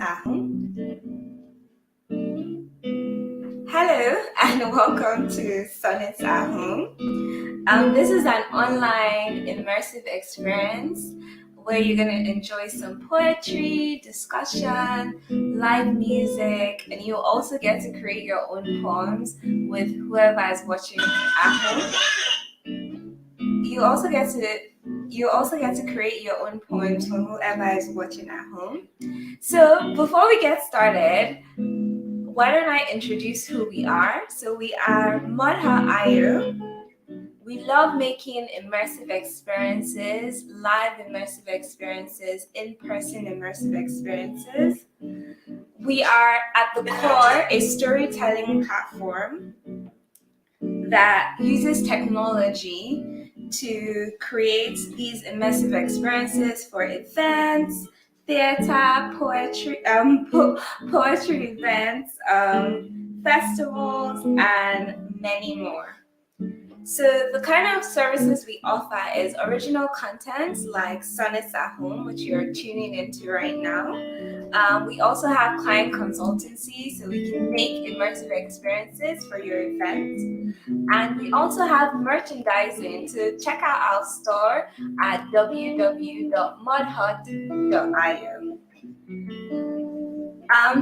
at Home. Hello and welcome to Sonnets at Home. This is an online immersive experience where you're going to enjoy some poetry, discussion, live music, and you'll also get to create your own poems with whoever is watching at home. You also get to create your own poems for whoever is watching at home. So before we get started, why don't I introduce who we are? So we are Modha Ayu. We love making immersive experiences, live immersive experiences, in-person immersive experiences. We are at the core a storytelling platform that uses technology to create these immersive experiences for events, theater, poetry events, festivals, and many more. So the kind of services we offer is original content like Sonnets at Home, which you're tuning into right now. We also have client consultancy, so we can make immersive experiences for your event. And we also have merchandising, so check out our store at www.modhut.io.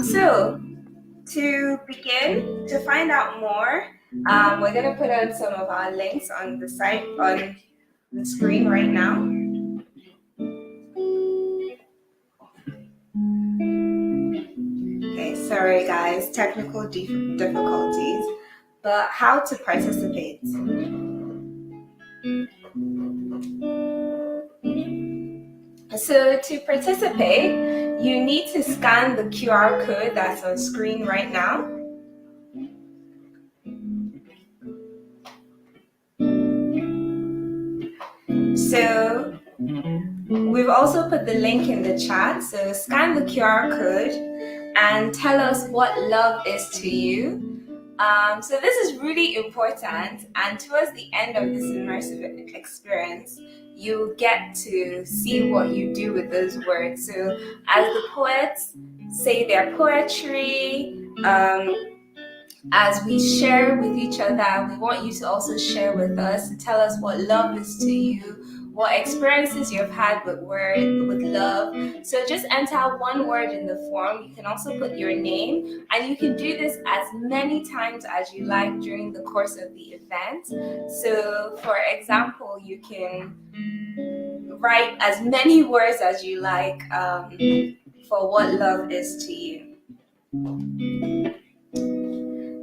So to begin, to find out more, we're going to put on some of our links on the site, on the screen right now. Okay, sorry guys, technical difficulties, but how to participate. So to participate, you need to scan the QR code that's on screen right now. So we've also put the link in the chat. So scan the QR code and tell us what love is to you. So this is really important, and towards the end of this immersive experience, you get to see what you do with those words. So as the poets say their poetry, as we share with each other, we want you to also share with us, to tell us what love is to you, what experiences you've had with love. So just enter one word in the form. You can also put your name, and you can do this as many times as you like during the course of the event. So for example, you can write as many words as you like for what love is to you.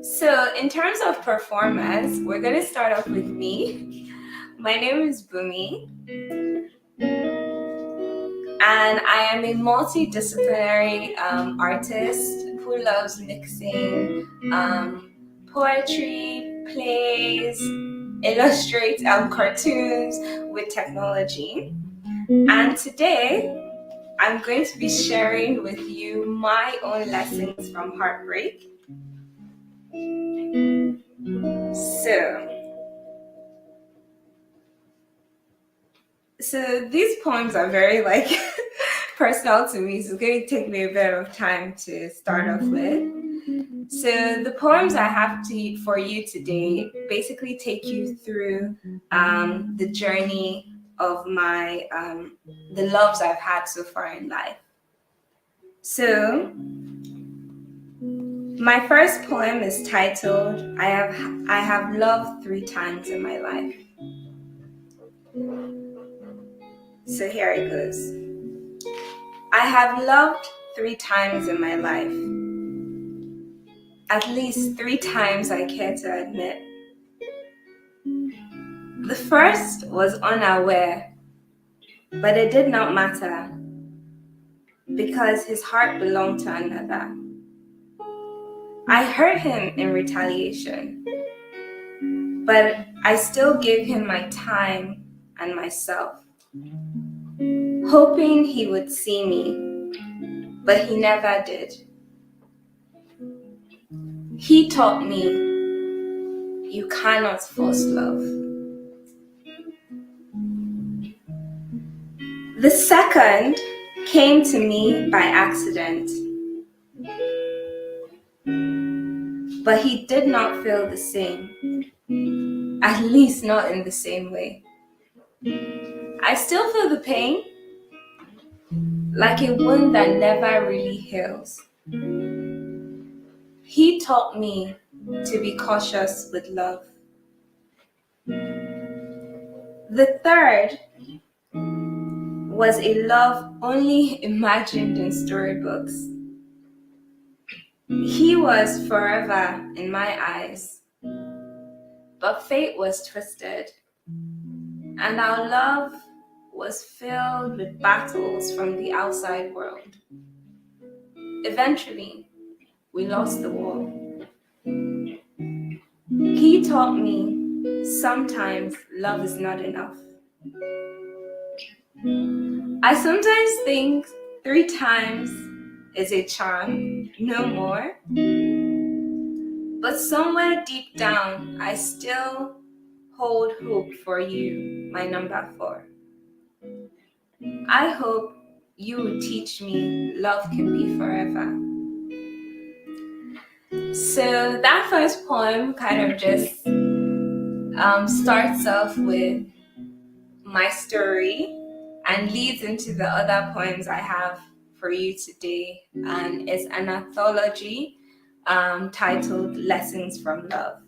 So in terms of performance, we're going to start off with me. My name is Bumi, and I am a multidisciplinary artist who loves mixing poetry, plays, illustrate cartoons with technology. And today, I'm going to be sharing with you my own lessons from Heartbreak. So these poems are very personal to me, so it's going to take me a bit of time to start off with. So the poems I have for you today basically take you through the journey of my the loves I've had so far in life. So my first poem is titled I have loved 3 times in my life. So here it goes. I have loved 3 times in my life. At least 3 times I care to admit. The first was unaware, but it did not matter because his heart belonged to another. I hurt him in retaliation, but I still gave him my time and myself, hoping he would see me, but he never did. He taught me you cannot force love. The second came to me by accident. but he did not feel the same, at least not in the same way. I still feel the pain, like a wound that never really heals. He taught me to be cautious with love. The third was a love only imagined in storybooks. He was forever in my eyes, but fate was twisted, and our love was filled with battles from the outside world. Eventually, we lost the war. He taught me sometimes love is not enough. I sometimes think 3 times is a charm, no more. But somewhere deep down, I still hold hope for you, my number 4. I hope you will teach me love can be forever. So that first poem kind of just starts off with my story and leads into the other poems I have for you today. And it's an anthology titled Lessons from Love.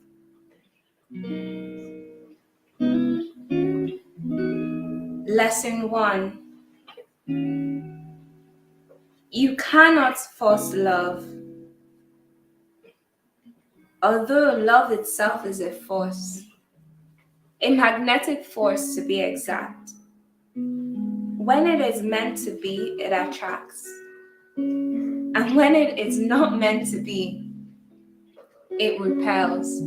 Lesson 1. You cannot force love, although love itself is a force, a magnetic force to be exact. When it is meant to be, it attracts. And when it is not meant to be, it repels.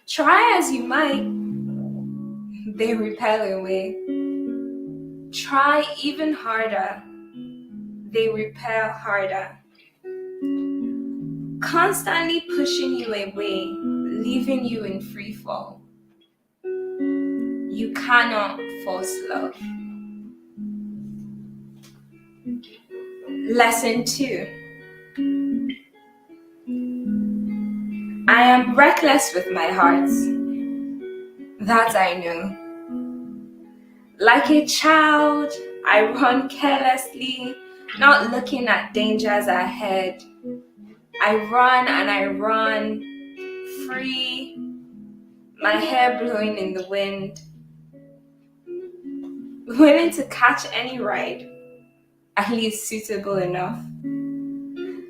Try as you might, they repel away. Try even harder, they repel harder. Constantly pushing you away, leaving you in free fall. You cannot force love. Lesson 2. I am reckless with my heart. That I know. Like a child, I run carelessly, not looking at dangers ahead. I run and I run, free, my hair blowing in the wind, willing to catch any ride, at least suitable enough,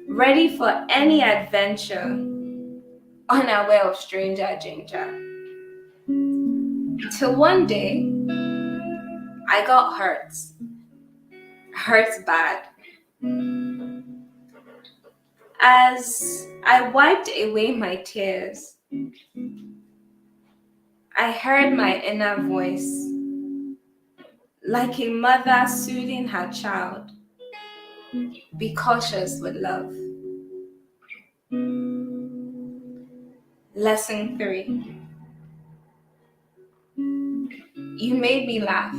ready for any adventure, unaware of stranger danger. Till one day, I got hurt bad. As I wiped away my tears, I heard my inner voice, like a mother soothing her child. Be cautious with love. Lesson 3. You made me laugh.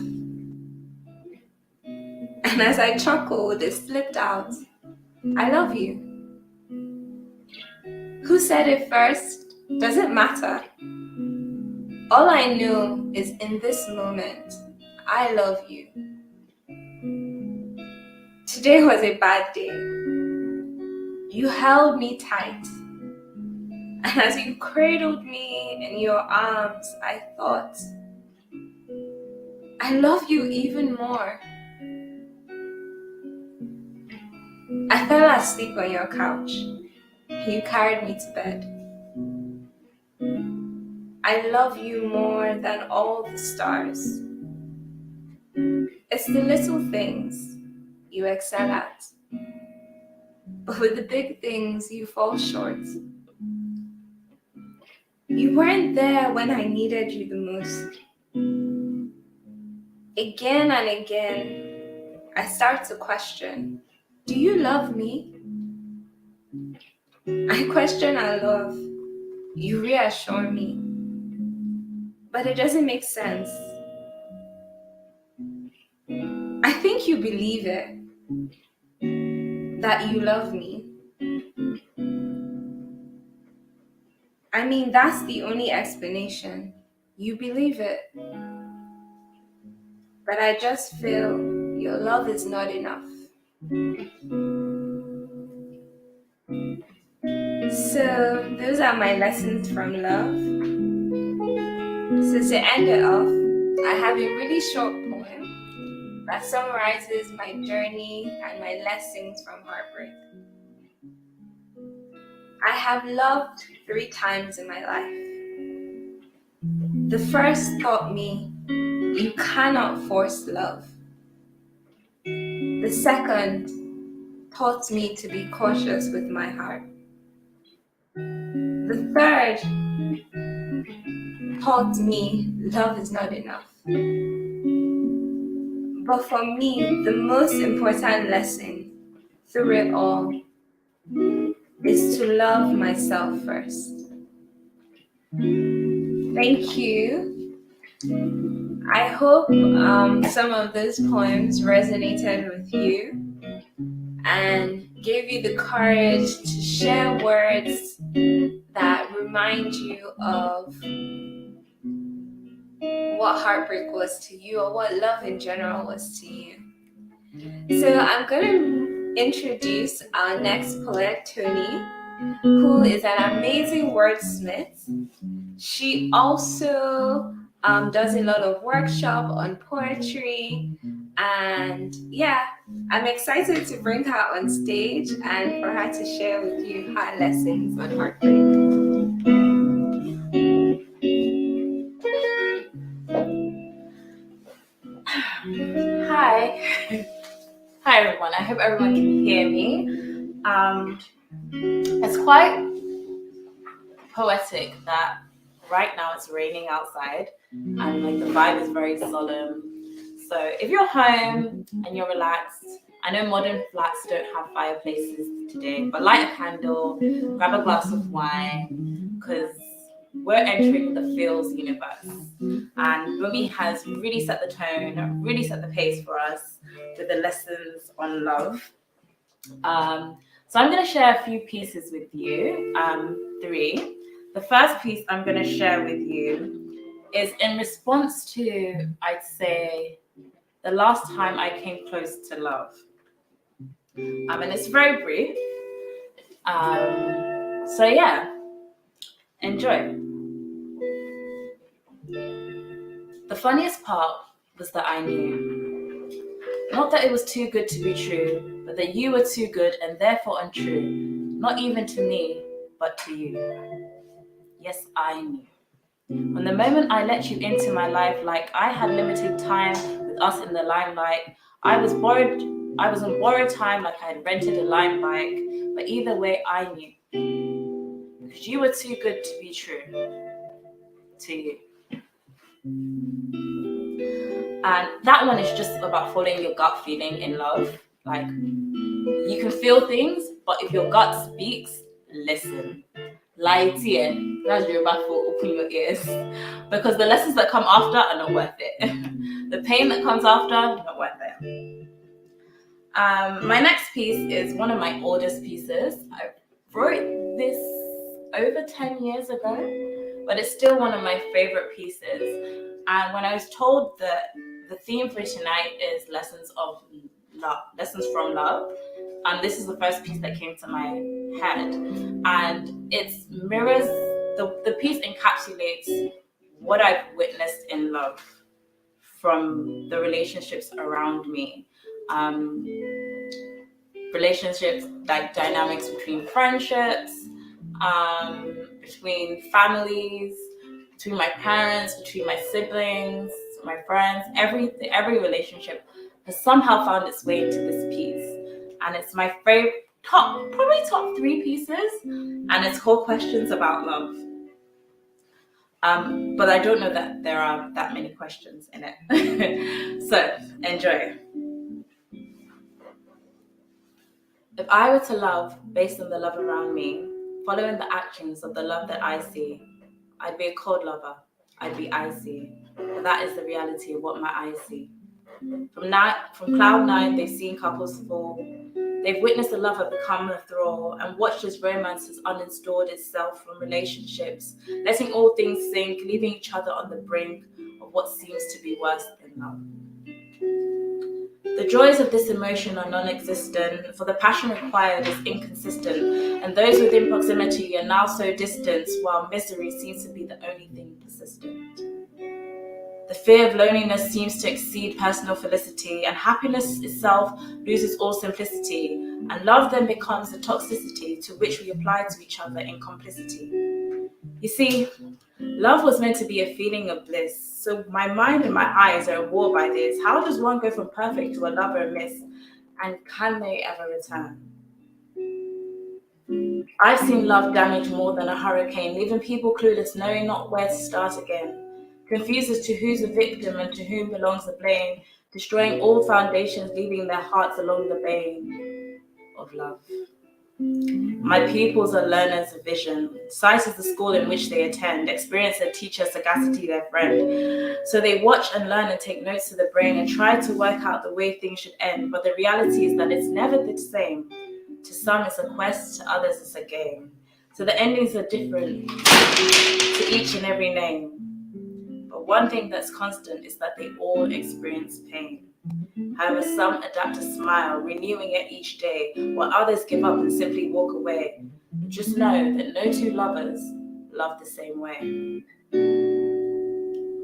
And as I chuckled, it slipped out. I love you. Who said it first? Doesn't matter. All I know is in this moment, I love you. Today was a bad day. You held me tight. And as you cradled me in your arms, I thought, I love you even more. I fell asleep on your couch. You carried me to bed. I love you more than all the stars. It's the little things you excel at. But with the big things, you fall short. You weren't there when I needed you the most. Again and again, I start to question, do you love me? I question our love. You reassure me. But it doesn't make sense. I think you believe it, that you love me. I mean, that's the only explanation. You believe it, but I just feel your love is not enough. So, those are my lessons from love. So, to end it off, I have a really short poem that summarizes my journey and my lessons from heartbreak. I have loved 3 times in my life. The first taught me you cannot force love. The second taught me to be cautious with my heart. The third taught me love is not enough. But for me, the most important lesson through it all is to love myself first. Thank you. I hope some of those poems resonated with you and gave you the courage to share words that remind you of what heartbreak was to you or what love in general was to you. So I'm going to introduce our next poet, Tony, who is an amazing wordsmith. She also does a lot of workshop on poetry, and yeah, I'm excited to bring her on stage and for her to share with you her lessons on heartbreak. Hi. Hi everyone. I hope everyone can hear me. It's quite poetic that right now it's raining outside and like the vibe is very solemn. So if you're home and you're relaxed, I know modern flats don't have fireplaces today, but light a candle, grab a glass of wine, because we're entering the feels universe. And Bumi has really set the tone, really set the pace for us with the lessons on love. So I'm going to share a few pieces with you, 3. The first piece I'm going to share with you is in response to, I'd say, the last time I came close to love. And it's very brief. So yeah, enjoy. The funniest part was that I knew. Not that it was too good to be true, but that you were too good and therefore untrue. Not even to me, but to you. Yes, I knew. From the moment I let you into my life, like I had limited time with us in the limelight, I was on borrowed time like I had rented a Lime bike, but either way I knew. Because you were too good to be true to you. And that one is just about following your gut feeling in love. Like, you can feel things, but if your gut speaks, listen. Lie here. That's your bad for open your ears. Because the lessons that come after are not worth it. The pain that comes after, not worth it. My next piece is one of my oldest pieces. I wrote this over 10 years ago, but it's still one of my favorite pieces. And when I was told that the theme for tonight is lessons of love, lessons from love, and this is the first piece that came to my head. And it mirrors, the piece encapsulates what I've witnessed in love from the relationships around me. Relationships, like dynamics between friendships, between families, between my parents, between my siblings, my friends. Every relationship has somehow found its way into this piece, and it's my favorite, probably top 3 pieces, and it's called Questions About Love. But I don't know that there are that many questions in it. So enjoy. If I were to love based on the love around me, following the actions of the love that I see, I'd be a cold lover. I'd be icy. But that is the reality of what my eyes see. From cloud nine, they've seen couples fall. They've witnessed a lover become a thrall and watched as romance has uninstalled itself from relationships, letting all things sink, leaving each other on the brink of what seems to be worse than love. The joys of this emotion are non-existent, for the passion required is inconsistent, and those within proximity are now so distant, while misery seems to be the only thing persistent. The fear of loneliness seems to exceed personal felicity, and happiness itself loses all simplicity, and love then becomes the toxicity to which we apply to each other in complicity. You see, love was meant to be a feeling of bliss, so my mind and my eyes are at war by this. How does one go from perfect to a lover and miss, and can they ever return? I've seen love damage more than a hurricane, leaving people clueless, knowing not where to start again. Confused as to who's the victim and to whom belongs the blame, destroying all foundations, leaving their hearts along the vein of love. My pupils are learners of vision. Sight is the school in which they attend. Experience their teacher, sagacity their friend. So they watch and learn and take notes to the brain and try to work out the way things should end. But the reality is that it's never the same. To some it's a quest, to others it's a game. So the endings are different to each and every name. But one thing that's constant is that they all experience pain. However, some adapt to smile, renewing it each day, while others give up and simply walk away. Just know that no two lovers love the same way.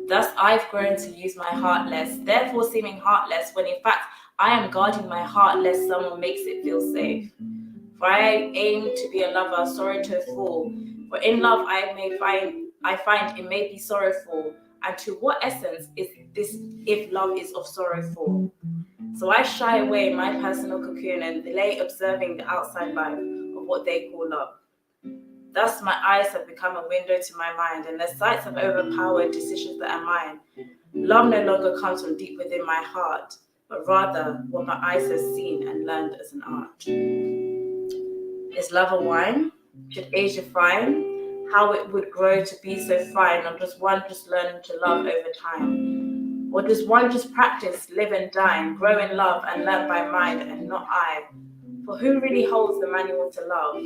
Thus, I've grown to use my heart less, therefore seeming heartless, when in fact I am guarding my heart lest someone makes it feel safe. For I aim to be a lover, sorry to a fool. For in love I find it may be sorrowful. And to what essence is this if love is of sorrowful? So I shy away my personal cocoon and delay observing the outside life of what they call love. Thus my eyes have become a window to my mind, and their sights have overpowered decisions that are mine. Love no longer comes from deep within my heart, but rather what my eyes have seen and learned as an art. Is love a wine? Should age define how it would grow to be so fine, or does one just learn to love over time? Or does one just practice, live and dine, grow in love and learn by mind and not I? For who really holds the manual to love?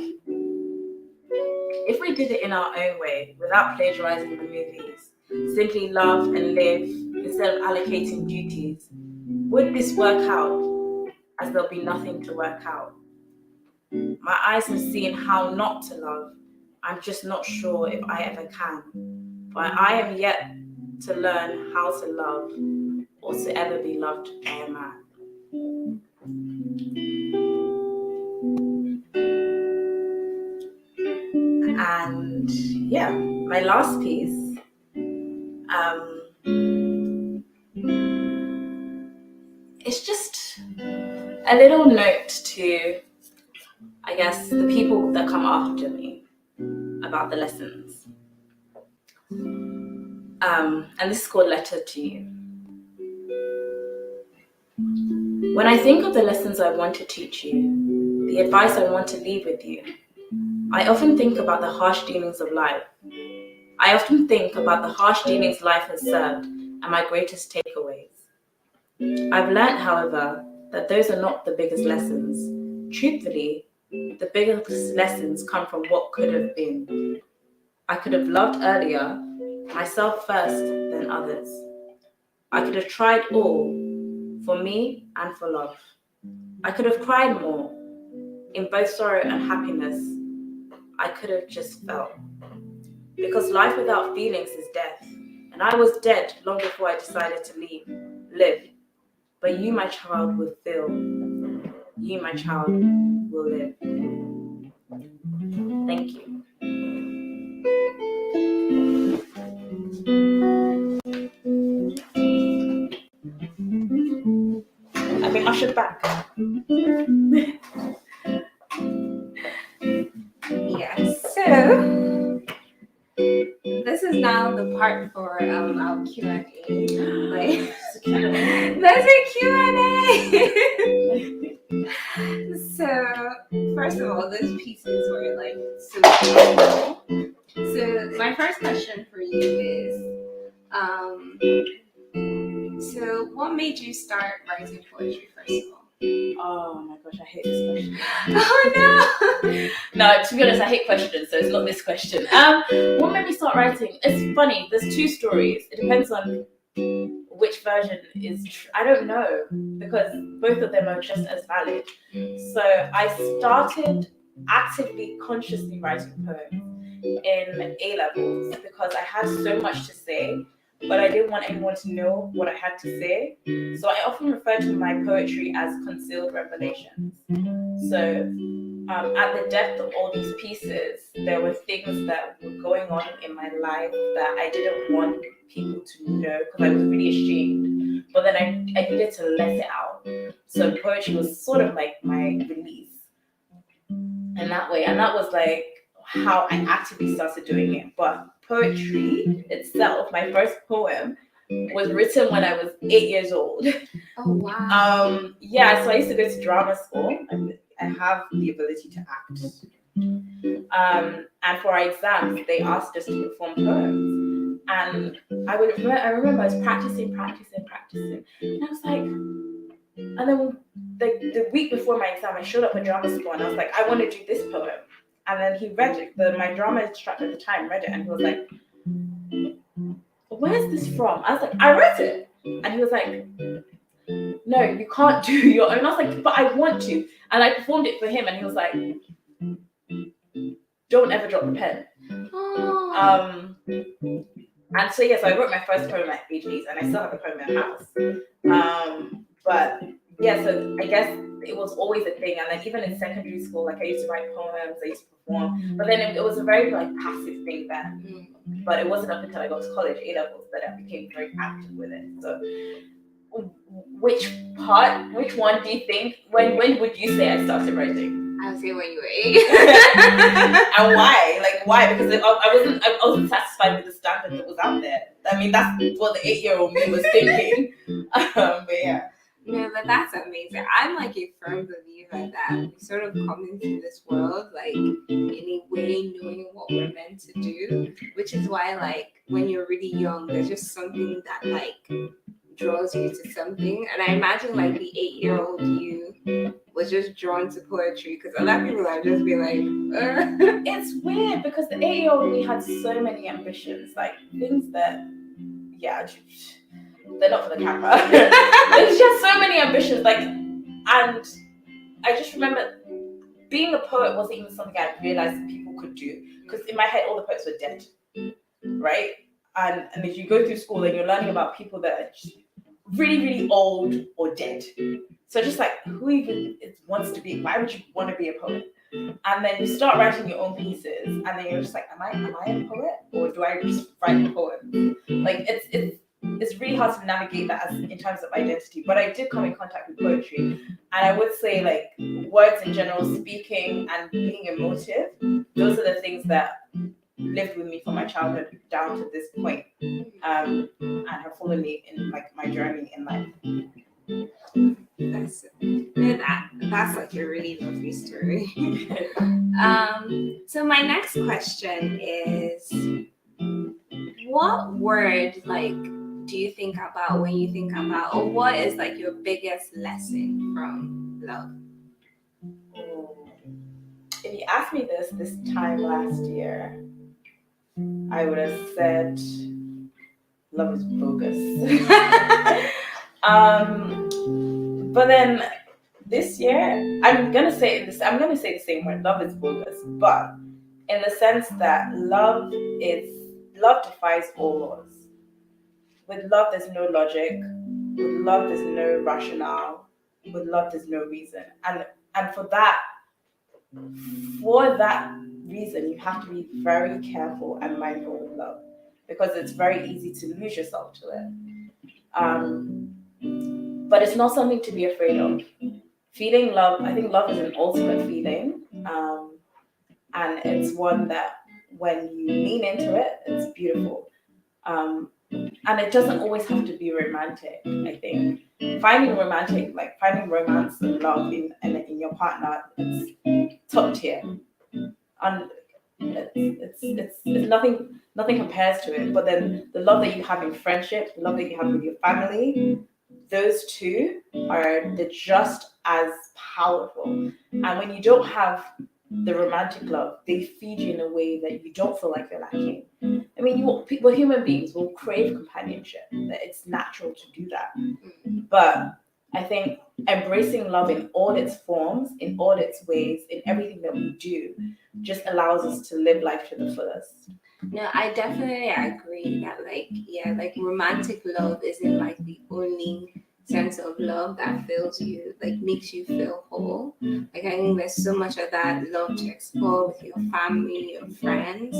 If we did it in our own way, without plagiarizing the movies, simply love and live instead of allocating duties, would this work out as there'll be nothing to work out? My eyes have seen how not to love. I'm just not sure if I ever can. But I am yet to learn how to love or to ever be loved by a man. And yeah, my last piece, it's just a little note to, I guess, the people that come after me about the lessons. And this is called Letter to You. When I think of the lessons I want to teach you, the advice I want to leave with you, I often think about the harsh dealings of life. I often think about the harsh dealings life has served and my greatest takeaways. I've learned, however, that those are not the biggest lessons. Truthfully, the biggest lessons come from what could have been. I could have loved earlier, myself first, then others. I could have tried all, for me and for love. I could have cried more, in both sorrow and happiness. I could have just felt. Because life without feelings is death, and I was dead long before I decided to live. But you, my child, will feel. You, my child, will live. Thank you. I've been ushered back. Yeah, so this is now the part for our Q&A. Like, that's a Q&A. So, first of all, those pieces were like super cool. So, my first question for you is, so what made you start writing poetry first of all? Oh my gosh, I hate this question. Oh no! No, to be honest, I hate questions, so it's not this question. What made me start writing? It's funny. There's two stories. It depends on which version is I don't know, because both of them are just as valid. So I started actively, consciously writing poems in A levels because I had so much to say, but I didn't want anyone to know what I had to say. So I often refer to my poetry as concealed revelations. So at the depth of all these pieces, there were things that were going on in my life that I didn't want people to know because I was really ashamed. But then I needed to let it out. So poetry was sort of like my release in that way. And that was like how I actively started doing it. But poetry itself, my first poem, was written when I was 8 years old. Oh wow. Yeah, so I used to go to drama school. I have the ability to act. And for our exams, they asked us to perform poems. And I remember I was practicing. And I was like, and then the week before my exam, I showed up at drama school and I was like, I want to do this poem. And then he read it. My drama instructor at the time read it and he was like, where's this from? I was like, I wrote it. And he was like, no, you can't do your own. I was like, but I want to. And I performed it for him and he was like, don't ever drop the pen. Oh. And so yes, I wrote my first poem at age 8 and I still have the poem in the house. But yeah, so I guess it was always a thing. And then even in secondary school, like I used to write poems, I used to perform. But then it was a very like passive thing then. But it wasn't up until I got to college, A levels, that I became very active with it. So which one do you think, when would you say I started writing? I would say when you were 8. And why? Like why? Because I wasn't satisfied with the standard that was out there. I mean, that's what the 8-year-old me was thinking. But yeah. No, but that's amazing. I'm like a firm believer that we sort of come into this world like in a way knowing what we're meant to do, which is why like when you're really young, there's just something that like draws you to something. And I imagine like the 8-year-old you was just drawn to poetry because other people are just be like, It's weird because the 8-year-old me had so many ambitions, like things that, yeah, they're not for the camera. She had so many ambitions, like, and I just remember being a poet wasn't even something I realized that people could do because in my head all the poets were dead, right? And if you go through school and you're learning about people that are just really, really old or dead. So just like, who even wants to be, why would you want to be a poet? And then you start writing your own pieces and then you're just like, am I a poet? Or do I just write poems? Like it's really hard to navigate that in terms of identity. But I did come in contact with poetry. And I would say like words in general, speaking and being emotive, those are the things that lived with me from my childhood down to this point, and have followed me in like my journey in life. That's like a really lovely story. So my next question is, what word like do you think about when you think about, or what is like your biggest lesson from love? If you asked me this time last year, I would have said love is bogus. But then this year, I'm gonna say the same word. Love is bogus, but in the sense that love defies all laws. With love, there's no logic. With love, there's no rationale. With love, there's no reason. And for that reason, you have to be very careful and mindful with love because it's very easy to lose yourself to it. But it's not something to be afraid of. Feeling love, I think love is an ultimate feeling, and it's one that when you lean into it, it's beautiful. And it doesn't always have to be romantic. I think finding romance and love in your partner, it's top tier, and it's nothing compares to it. But then the love that you have in friendship, the love that you have with your family, those two they're just as powerful. And when you don't have the romantic love, they feed you in a way that you don't feel like you're lacking. I mean, people, human beings will crave companionship. It's natural to do that. But I think embracing love in all its forms, in all its ways, in everything that we do, just allows us to live life to the fullest. No, I definitely agree that, like, yeah, like romantic love isn't like the only sense of love that fills you, like makes you feel whole. Like, I think there's so much of that love to explore with your family, your friends.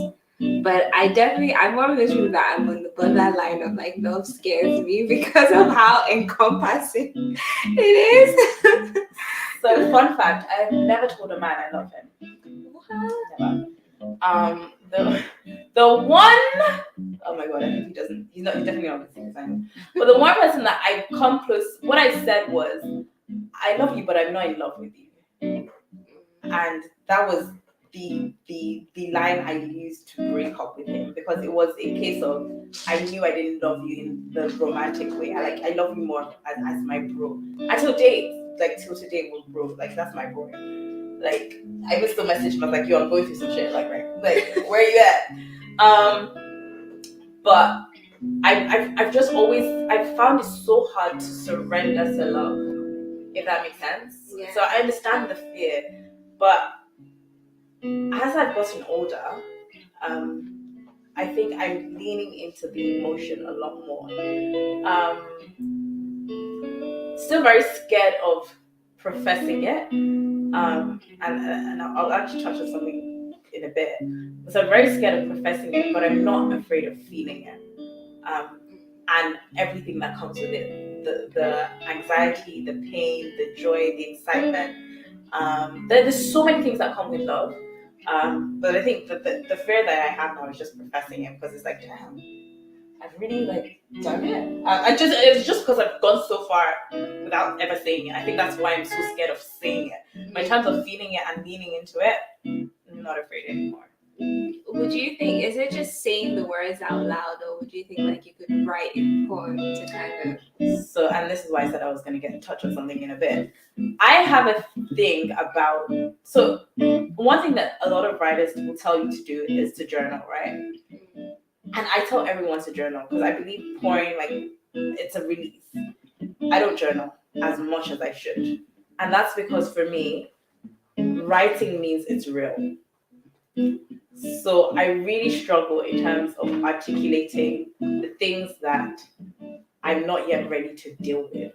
But I'm one of those people that I'm on the borderline of like love scares me because of how encompassing it is. So, fun fact: I've never told a man I love him. Never. The one, oh my god, I think he doesn't. He's definitely not listening this time. But the one person that I come close, what I said was, "I love you, but I'm not in love with you," and that was the line I used to break up with him, because it was a case of I knew I didn't love you in the romantic way. I love you more as my bro. Until date, like till today, we're bro. Like that's my bro. Like I even still message him. I was like, "Yo, I'm going through some shit. Like, right, like where are you at?" But I've just always I've found it so hard to surrender to love, if that makes sense. Yeah. So I understand the fear, but as I've gotten older, I think I'm leaning into the emotion a lot more. Still very scared of professing it, and I'll actually touch on something in a bit. So I'm very scared of professing it, but I'm not afraid of feeling it, and everything that comes with it, the anxiety, the pain, the joy, the excitement. There's so many things that come with love. But I think the fear that I have now is just professing it, because it's like, damn, I've really like done it. It's just because I've gone so far without ever saying it. I think that's why I'm so scared of saying it. But in terms of feeling it and leaning into it, I'm not afraid anymore. Would you think, is it just saying the words out loud, or would you think like you could write a poem to kind of? So, and this is why I said I was going to get in touch on something in a bit. I have a thing about, so one thing that a lot of writers will tell you to do is to journal, right? And I tell everyone to journal because I believe pouring, like, it's a release. I don't journal as much as I should. And that's because for me, writing means it's real. So I really struggle in terms of articulating the things that I'm not yet ready to deal with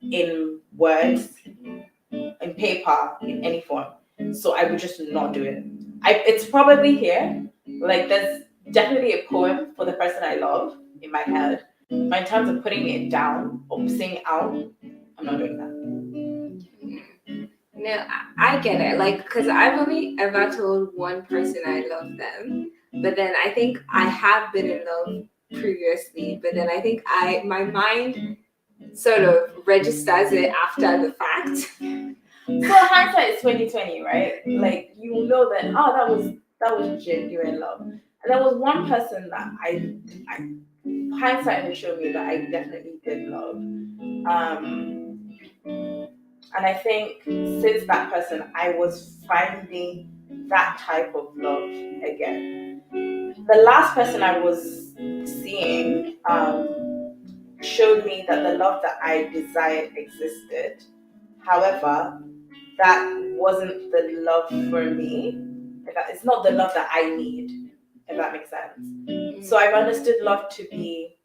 in words, in paper, in any form. So I would just not do it. It's probably here. Like there's definitely a poem for the person I love in my head. But in terms of putting it down or saying out, I'm not doing that. No, I get it. Like, because I've only ever told one person I love them, but then I think I have been in love previously, but then I think my mind sort of registers it after the fact. So hindsight is 2020, right? Like you know that that was genuine love. And there was one person that I hindsight had shown me that I definitely did love. And I think since that person, I was finding that type of love again. The last person I was seeing showed me that the love that I desired existed. However, that wasn't the love for me. It's not the love that I need, if that makes sense. So I've understood love to be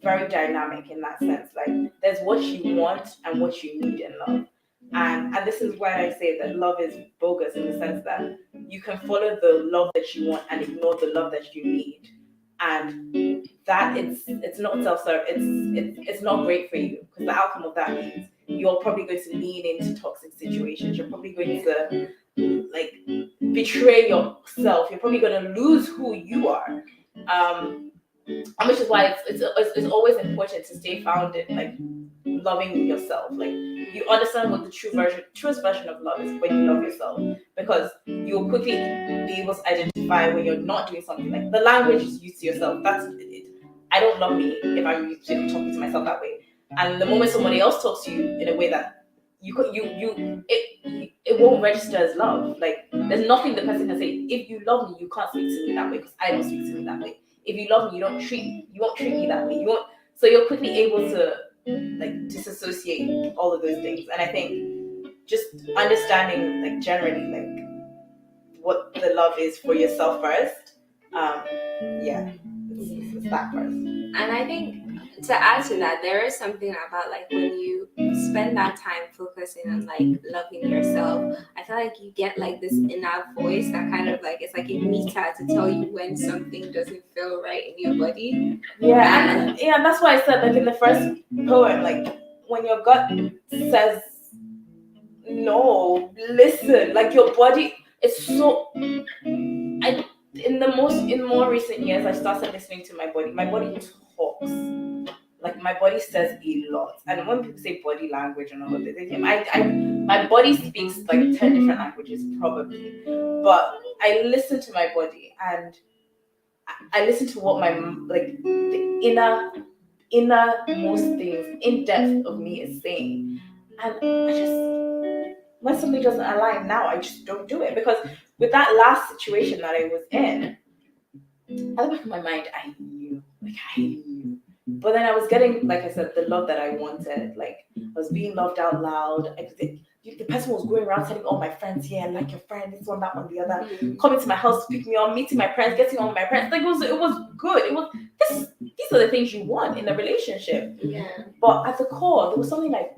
very dynamic in that sense. Like there's what you want and what you need in love. And this is where I say that love is bogus in the sense that you can follow the love that you want and ignore the love that you need. And that it's not self-serve, it's not great for you, because the outcome of that means you're probably going to lean into toxic situations. You're probably going to like betray yourself. You're probably going to lose who you are. Which is why it's always important to stay founded, like loving yourself. Like you understand what the truest version of love is when you love yourself, because you'll quickly be able to identify when you're not doing something. Like the language is used to yourself. That's it. I don't love me if I'm talking to myself that way. And the moment somebody else talks to you in a way that it won't register as love. Like there's nothing the person can say. If you love me, you can't speak to me that way because I don't speak to me that way. If you love me, you won't treat me that way. You won't. So you're quickly able to like disassociate all of those things. And I think just understanding like generally like what the love is for yourself first. Yeah, it's that first. And I think to add to that, there is something about like when you spend that time focusing on like loving yourself, I feel like you get like this inner voice that kind of like it's like a meter to tell you when something doesn't feel right in your body. Yeah, and that's why I said like in the first poem, like when your gut says no, listen, like your body is so I in more recent years I started listening to my body. My body talks. Like my body says a lot. And when people say body language and all of this, my body speaks like 10 different languages probably. But I listen to my body and I listen to what my like the innermost things in depth of me is saying. And I just when something doesn't align now, I just don't do it. Because with that last situation that I was in, at the back of my mind, I knew. Like I knew. But then I was getting, like I said, the love that I wanted. Like I was being loved out loud. The person was going around telling all my friends, yeah, like your friend, this one, that one, the other, coming to my house to pick me up, meeting my friends, getting all my friends. Like it was good. It was these are the things you want in a relationship. Yeah. But at the core, there was something like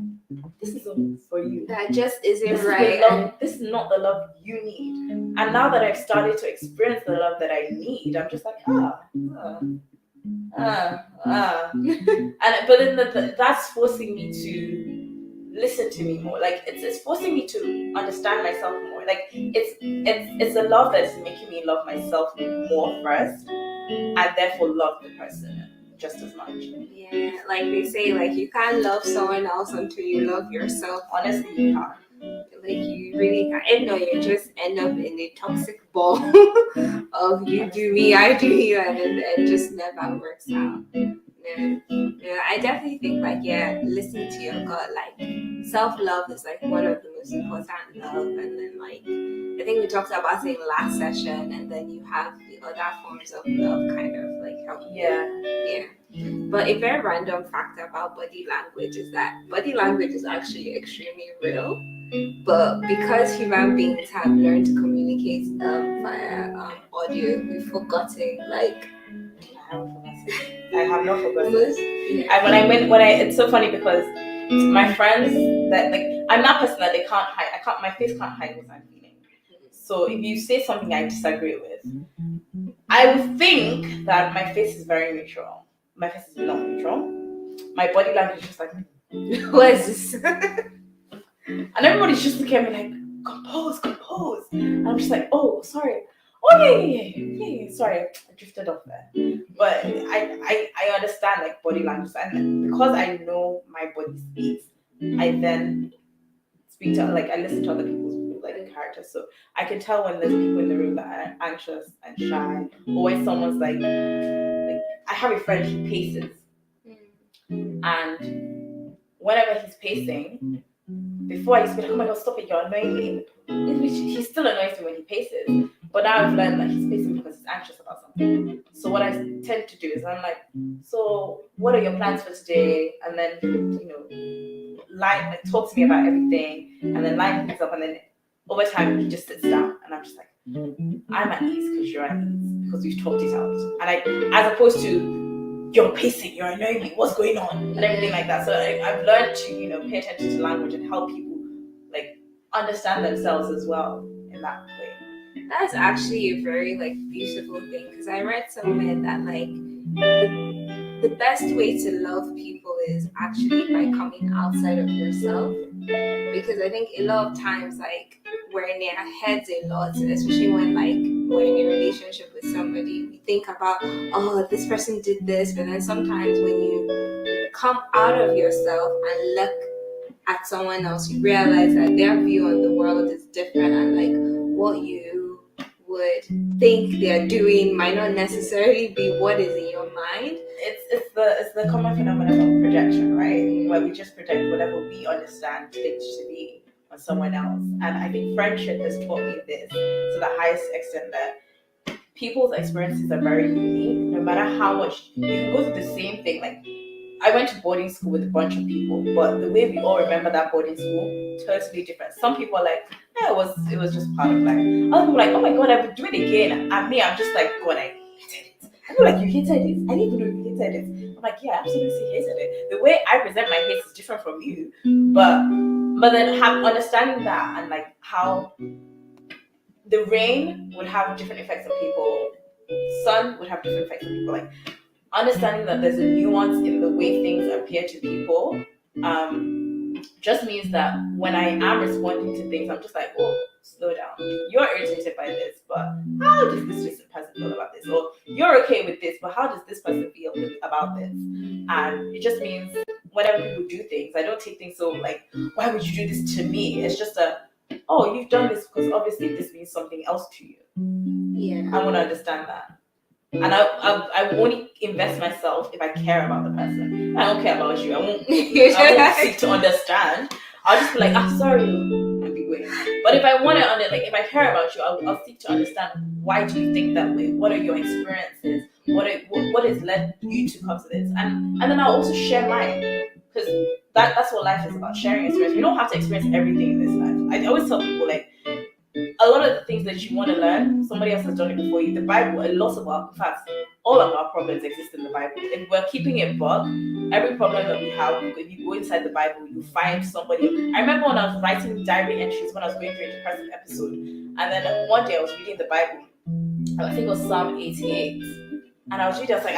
this isn't for you. That just isn't This right. This is not the love you need. And now that I've started to experience the love that I need, I'm just like, and but then that's forcing me to listen to me more. Like it's forcing me to understand myself more. Like it's a love that's making me love myself more first, and therefore love the person just as much. Yeah, like they say, like you can't love someone else until you love yourself. Honestly, you can't. Like you really can't. And no, you just end up in a toxic ball of you do me, I do you, and it just never works out. Yeah, I definitely think like listen to your gut. Like self-love is like one of the most important love, and then like I think we talked about it in last session, and then you have the other forms of love kind of like help. Yeah. But a very random fact about body language is that body language is actually extremely real. But because human beings have learned to communicate via audio, we've forgotten like I have not forgotten. It's so funny because my friends that like I'm that person that they can't hide. My face can't hide what I'm feeling. So if you say something I disagree with, I would think that my face is very neutral. My face is not neutral. My body language is just like, what is this? And everybody's just looking at me like, compose. And I'm just like, oh, sorry. Oh yeah. Sorry, I drifted off there. But I understand like body language, and because I know my body speaks, I then speak to like I listen to other people's like characters, so I can tell when there's people in the room that are anxious and shy, or when someone's like I have a friend, he paces, and whenever he's pacing, before I used to be like, oh my god, stop it, you're annoying me. He still annoys me when he paces. But now I've learned that he's pacing because he's anxious about something. So what I tend to do is I'm like, so what are your plans for today? And then, talk to me about everything, and then line things up, and then over time he just sits down, and I'm just like, I'm at ease because you're at ease because we've talked it out. And as opposed to you're pacing, you're annoying me, what's going on, and everything like that. So I've learned to pay attention to language and help people like understand themselves as well in that way. That's actually a very like beautiful thing, because I read somewhere that like the best way to love people is actually by coming outside of yourself, because I think a lot of times like we're in our heads a lot, especially when like we're in a relationship with somebody, we think about, oh, this person did this, but then sometimes when you come out of yourself and look at someone else, you realize that their view on the world is different, and like what you would think they're doing might not necessarily be what is in your mind. It's the common phenomenon of projection, right? Where we just project whatever we understand things to be on someone else. And I think friendship has taught me this to the highest extent, that people's experiences are very unique. No matter how much you can go through the same thing, like I went to boarding school with a bunch of people, but the way we all remember that boarding school totally different. Some people are like, yeah, it was just part of life. Other people are like, oh my god, I would do it again. And me, I'm just like, God, I hated it. I feel like you hated it. I didn't even know you hated it. I'm like, yeah, I absolutely hated it. The way I present my hate is different from you, but then have understanding that, and like how the rain would have different effects on people, sun would have different effects on people. Like understanding that there's a nuance in the way things appear to people, just means that when I am responding to things, I'm just like, oh, slow down. You're irritated by this, but how does this person feel about this? Or you're okay with this, but how does this person feel about this? And it just means whenever people do things, I don't take things so like, why would you do this to me? It's just oh, you've done this because obviously this means something else to you. Yeah. I want to understand that. And I will only invest myself if I care about the person. I don't care about you. I won't seek to understand. I'll just be like, I'm sorry, and be going. But if I want to like, if I care about you, I'll seek to understand, why do you think that way? What are your experiences? What has led you to come to this? And then I'll also share mine, because that's what life is about, sharing experience. We don't have to experience everything in this life. I always tell people, like, a lot of the things that you want to learn, somebody else has done it before you. The Bible, a lot of in fact, all of our problems exist in the Bible. If we're keeping it bug, every problem that we have, if you go inside the Bible, you find somebody. I remember when I was writing diary entries when I was going through a depressive episode, and then one day I was reading the Bible. I think it was Psalm 88, and I was reading. I was like,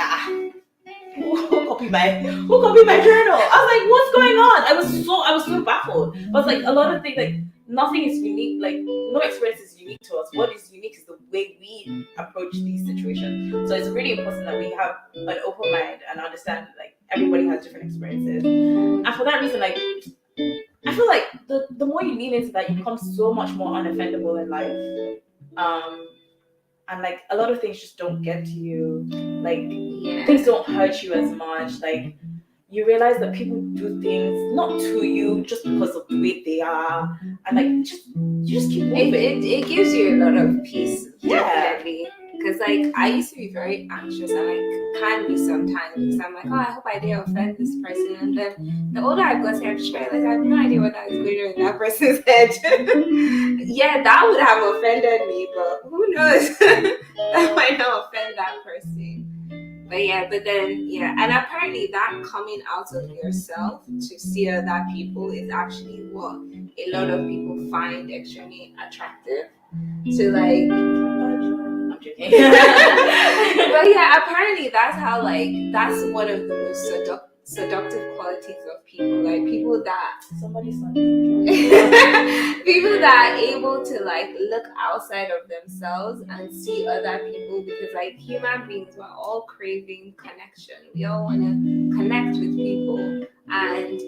who copied my journal? I was like, what's going on? I was so baffled. But like a lot of things, like nothing is unique. Like no experience is unique to us. What is unique is the way we approach these situations. So it's really important that we have an open mind and understand like everybody has different experiences. And for that reason, like I feel like the more you lean into that, you become so much more unoffendable in life. And like a lot of things just don't get to you. Like things don't hurt you as much. Like you realize that people do things not to you just because of the way they are, and like you just keep moving. It gives you a lot of peace. Yeah. Definitely. Because like I used to be very anxious, and like can be sometimes, because I'm like, oh, I hope I didn't offend this person. And then the older I've gotten, I'm just realized I have no idea what that is going on in that person's head. Yeah, that would have offended me, but who knows? That might not offend that person. But then and apparently that coming out of yourself to see other people is actually what a lot of people find extremely attractive. So like I'm joking. but yeah, apparently that's how that's one of the most seductive qualities of people. Like people that people that are able to like look outside of themselves and see other people, because like human beings, we're all craving connection. We all want to connect with people, and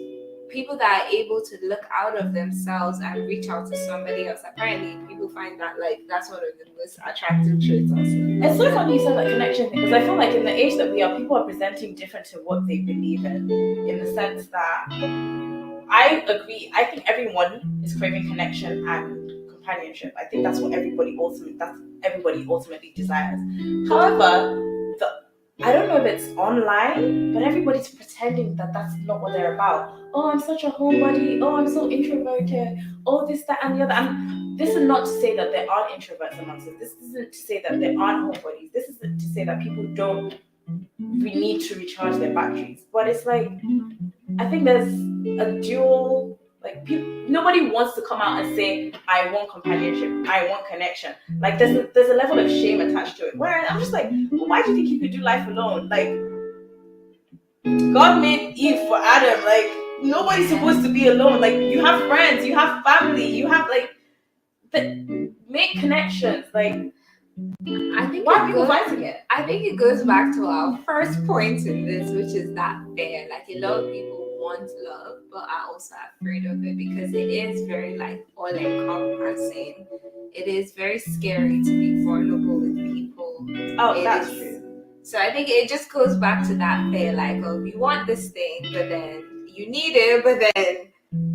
people that are able to look out of themselves and reach out to somebody else, apparently people find that like that's one of the most attractive traits also. It's so funny you said that connection thing, because I feel like in the age that we are, people are presenting different to what they believe in the sense that I agree. I think everyone is craving connection and companionship. I think that's what everybody ultimately desires. However, I don't know if it's online, but everybody's pretending that that's not what they're about. Oh, I'm such a homebody. Oh, I'm so introverted. Oh, this, that, and the other. And this is not to say that there aren't introverts amongst us. This isn't to say that there aren't homebodies. This isn't to say that people don't need to recharge their batteries. But it's like, I think there's a dual, like, nobody wants to come out and say, I want companionship, I want connection. Like, there's a level of shame attached to it. Where I'm just like, well, why do you think you could do life alone? Like, God made Eve for Adam. Like, nobody's supposed to be alone. Like, you have friends, you have family, you have, like, make connections. Like, I think why are people fighting it? I think it goes back to our first point in this, which is that fear. Like, a lot of people want love, but are also afraid of it because it is very like all encompassing. it is very scary to be vulnerable with people. Oh, It that's is- true. So I think it just goes back to that fear, like, oh, you want this thing, but then you need it, but then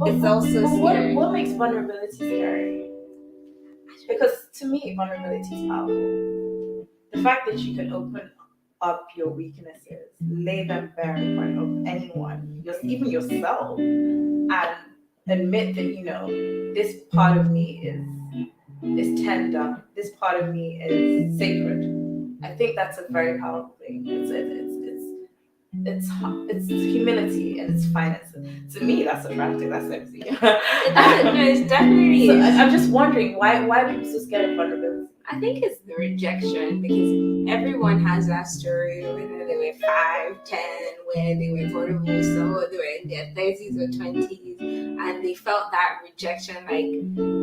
it's also scary. What makes vulnerability scary? Because to me, vulnerability is powerful. The fact that you can open up your weaknesses, lay them bare in front of anyone, even yourself, and admit that this part of me is tender. This part of me is sacred. I think that's a very powerful thing. It's humility and it's finances. To me, that's attractive. That's sexy. It's definitely. So I'm just wondering why are people so scared of vulnerability? I think it's the rejection, because everyone has that story, whether they were 5, 10, where they were vulnerable, so they were in their 30s or 20s, and they felt that rejection. Like,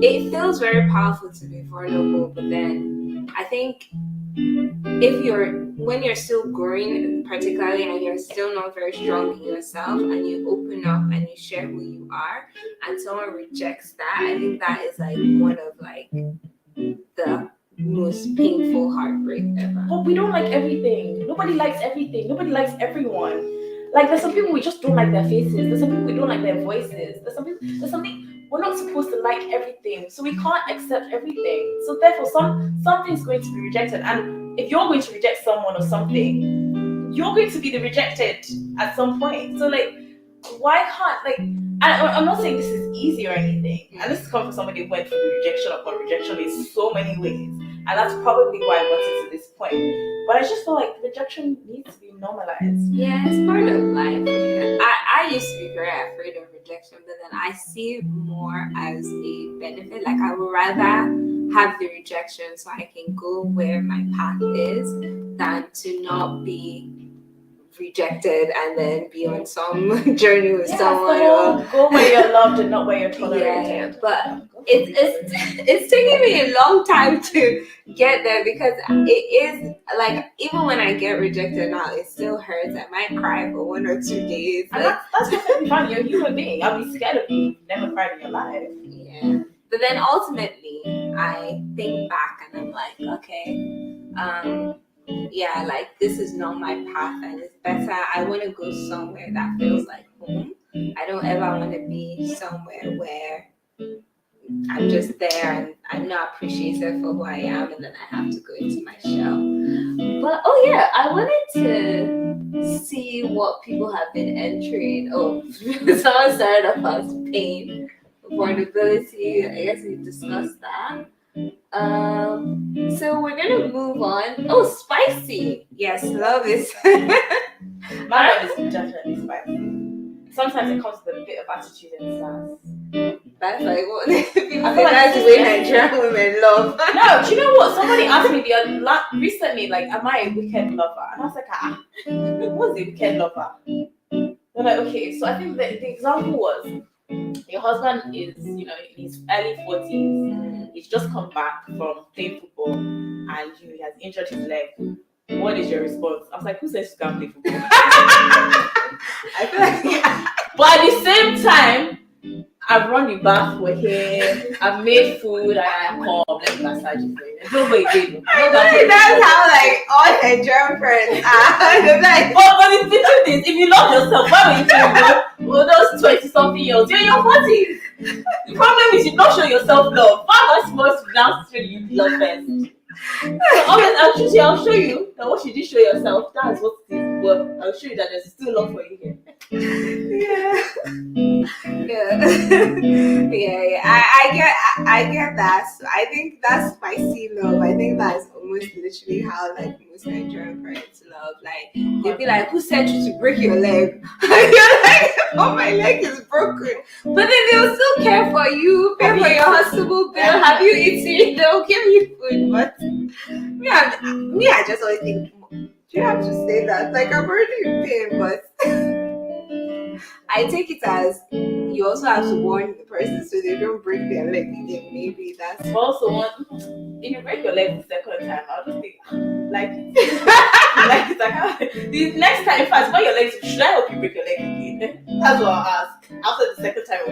it feels very powerful to be vulnerable, but then I think when you're still growing, particularly, and you're still not very strong in yourself, and you open up and you share who you are, and someone rejects that, I think that is like one of like the most painful heartbreak ever. But we don't like everything. Nobody likes everything. Nobody likes everyone. Like, there's some people we just don't like their faces. There's some people we don't like their voices. There's something we're not supposed to like everything. So we can't accept everything. So therefore something's going to be rejected. And if you're going to reject someone or something, you're going to be the rejected at some point. So like, why can't, like, I'm not saying this is easy or anything. And this comes from somebody who went through rejection upon rejection in so many ways. And that's probably why I got to this point. But I just feel like rejection needs to be normalized. Yeah, it's part of life. I used to be very afraid of rejection, but then I see it more as a benefit. Like, I would rather have the rejection so I can go where my path is than to not be rejected and then be on some journey with someone. Go where you're loved and not where you're tolerated. Yeah, but it's taking me a long time to get there, because it is like, even when I get rejected now, it still hurts. I might cry for 1 or 2 days. And that's perfectly fine. You're a human being. I'll be scared of you. You've never cried in your life. Yeah. But then ultimately, I think back and I'm like, okay, yeah, like, this is not my path, and it's better. I want to go somewhere that feels like home. I don't ever want to be somewhere where I'm just there and I'm not appreciated for who I am, and then I have to go into my shell. But oh yeah, I wanted to see what people have been entering. Oh, someone started off as pain, vulnerability. I guess we discussed that. So we're gonna move on. Oh, spicy. Yes, love is. My love is definitely spicy. Sometimes it comes with a bit of attitude and sass. That's like what people say. That's the way Nigerian women love. No, do you know what? Somebody asked me recently, like, am I a wicked lover? And I was like, what's a wicked lover? They're like, okay, so I think the example was, your husband is, in his early 40s. He's just come back from playing football, and he has injured his leg. What is your response? I was like, who says you can't play football? I feel like, yeah. But at the same time, I've run the bath for him. I've made food. I come. Let me massage you for you. Don't wait, baby. I feel like that's how like all her German friends are. Like, but the truth is, if you love yourself, why would you change those 20-something years? You're in your 40s. The problem is you don't show yourself love. Why am I supposed to now show you love first? So obviously, I'll show you that what you did show yourself, that's what it is. But I'll show you that there's still love for you here. Yeah. I get that. So I think that's spicy love. I think that's almost literally how like most Nigerian parents love. Like, they'll be like, "Who sent you to break your leg?" You're like, "Oh, my leg is broken." But then they'll still care for you, pay for your hospital bill. Have you eaten? They'll give you food. But I just always think, you have to say that. Like, I'm already in pain, but I take it as you also have to warn the person so they don't break their leg again. Maybe that's also if you break your leg the second time, I'll just think like the next time. In fact, when your legs, should I help you break your leg again? That's what I'll ask after the second time.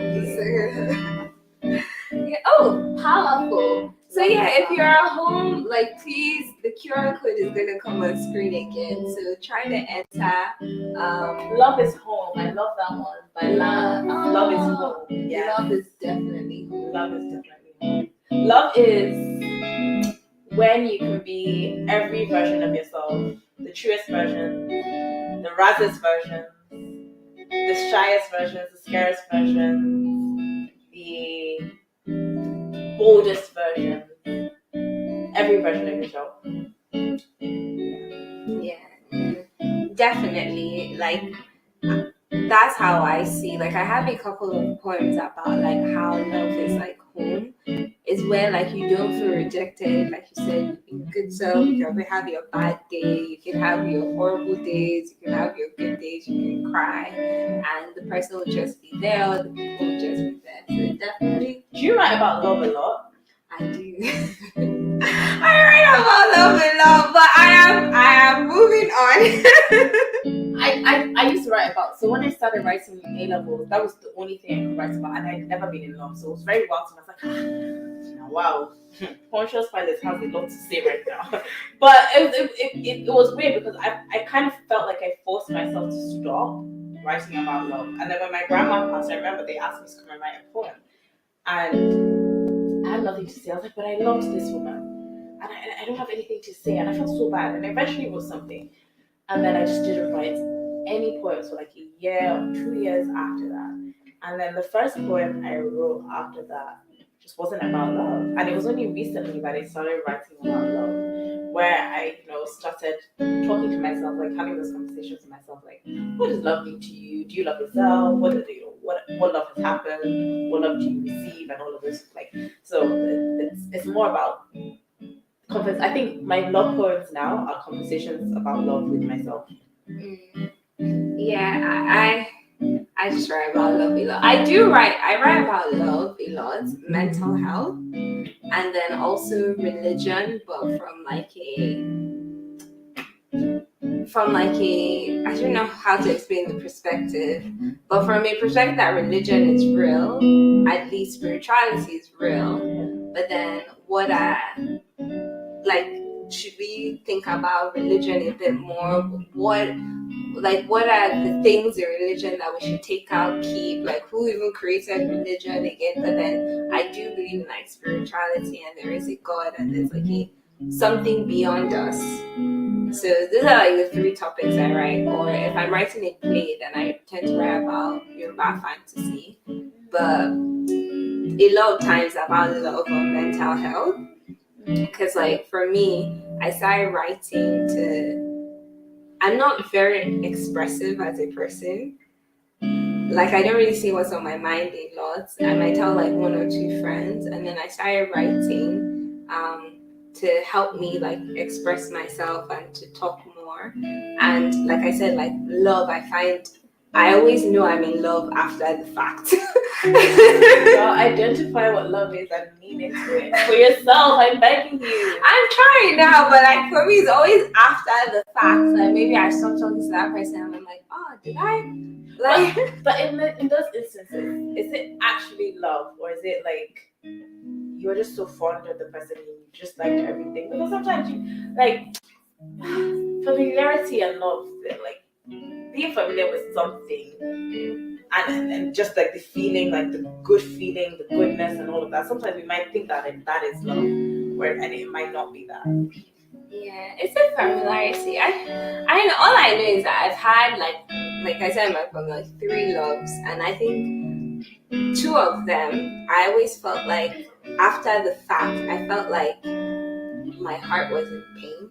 Yeah. Oh, powerful. So yeah, if you're at home, like please, the QR code is gonna come on screen again. So try to enter. Love is home. I love that one. By love is home. Yeah, love is definitely home. Love is definitely home. Love is when you can be every version of yourself, the truest version, the razzest version, the shyest versions, the scariest versions, the boldest version, every version of yourself. Yeah, definitely. Like that's how I see. Like I have a couple of poems about like how love is like home. Is where like you don't feel rejected. Like you said, you can good self. You can have your bad day. You can have your horrible days. You can have your good days. You can cry, and the person will just be there. Or the people will just be there. So definitely. Do you write about love a lot? I do. I write about love a lot, but I am moving on. I used to write about, so when I started writing A levels, that was the only thing I could write about, and I'd never been in love, so it was very wild to me. I was like, wow, Conscious Pilot has a lot to say right now. But it was weird because I kind of felt like I forced myself to stop writing about love. And then when my grandma passed, I remember they asked me to come and write a poem, and I had nothing to say. I was like, but I loved this woman, and I don't have anything to say, and I felt so bad. And I eventually wrote something, and then I just didn't write any poems for like a year or 2 years after that. And then the first poem I wrote after that just wasn't about love. And it was only recently that I started writing about love, where I, started talking to myself, like having those conversations with myself, like, what does love mean to you? Do you love yourself? What love has happened? What love do you receive? And all of this, like, so it's more about I think my love poems now are conversations about love with myself. Yeah, I just write about love a lot. I write about love a lot, mental health, and then also religion, but from like a I don't know how to explain the perspective, but from a perspective that religion is real, at least spirituality is real. But then what I like should we think about religion a bit more? What are the things in religion that we should take out, keep? Like who even created religion again? But then I do believe in like spirituality and there is a God and there's like something beyond us. So these are like the three topics I write. Or if I'm writing a play, then I tend to write about Yoruba fantasy. But a lot of times about love or mental health. Because like for me, I started writing I'm not very expressive as a person. Like I don't really say what's on my mind a lot. I might tell like one or two friends, and then I started writing to help me like express myself and to talk more. And like I said, like love, I always know I'm in love after the fact. Well, identify what love is and lean into it for yourself. I'm begging you. I'm trying now, but like for me, it's always after the fact. Like maybe I stop talking to that person, and I'm like, oh, did I? Like, but in those instances, is it actually love, or is it like you're just so fond of the person and you just liked everything? Because sometimes you like familiarity and love, like being familiar with something and just like the feeling, like the good feeling, the goodness and all of that. Sometimes we might think that that is love, and it might not be that. Yeah, it's a familiarity. I know all I know is that I've had like I said, my from like 3 loves, and I think 2 of them I always felt like after the fact I felt like my heart was in pain.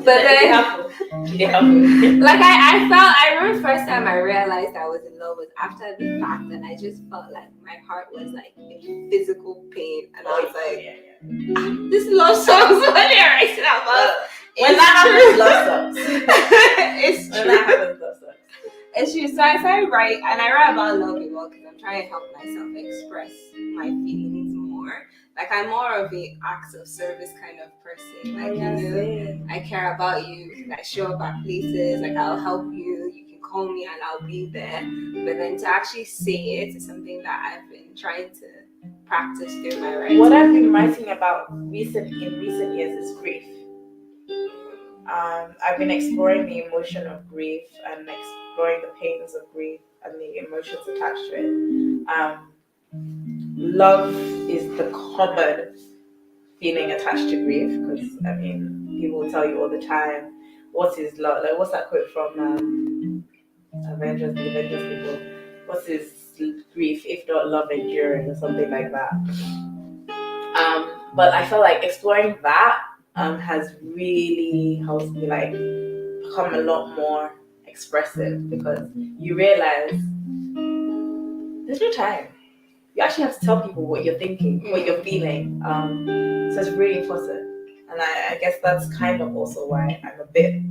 But then like I remember first time I realized I was in love was after the fact, and I just felt like my heart was like in physical pain, and I was like, this love songs what they're writing about. When that happens, love sucks. It's true. When that happens, love sucks. It's true. So I started write, and I write about love a lot because I'm trying to help myself express my feelings more. Like I'm more of a acts of service kind of person. Like I care about you. I show up at places. Like I'll help you. You can call me and I'll be there. But then to actually say it is something that I've been trying to practice through my writing. What I've been writing about in recent years is grief. I've been exploring the emotion of grief and exploring the pains of grief and the emotions attached to it. Love is the common feeling attached to grief, because I mean, people will tell you all the time, what is love? Like, what's that quote from Avengers people? What is grief if not love enduring, or something like that? But I feel like exploring that has really helped me like become a lot more expressive, because you realize there's no time. You actually have to tell people what you're thinking, what you're feeling. So it's really important. And I guess that's kind of also why I'm a bit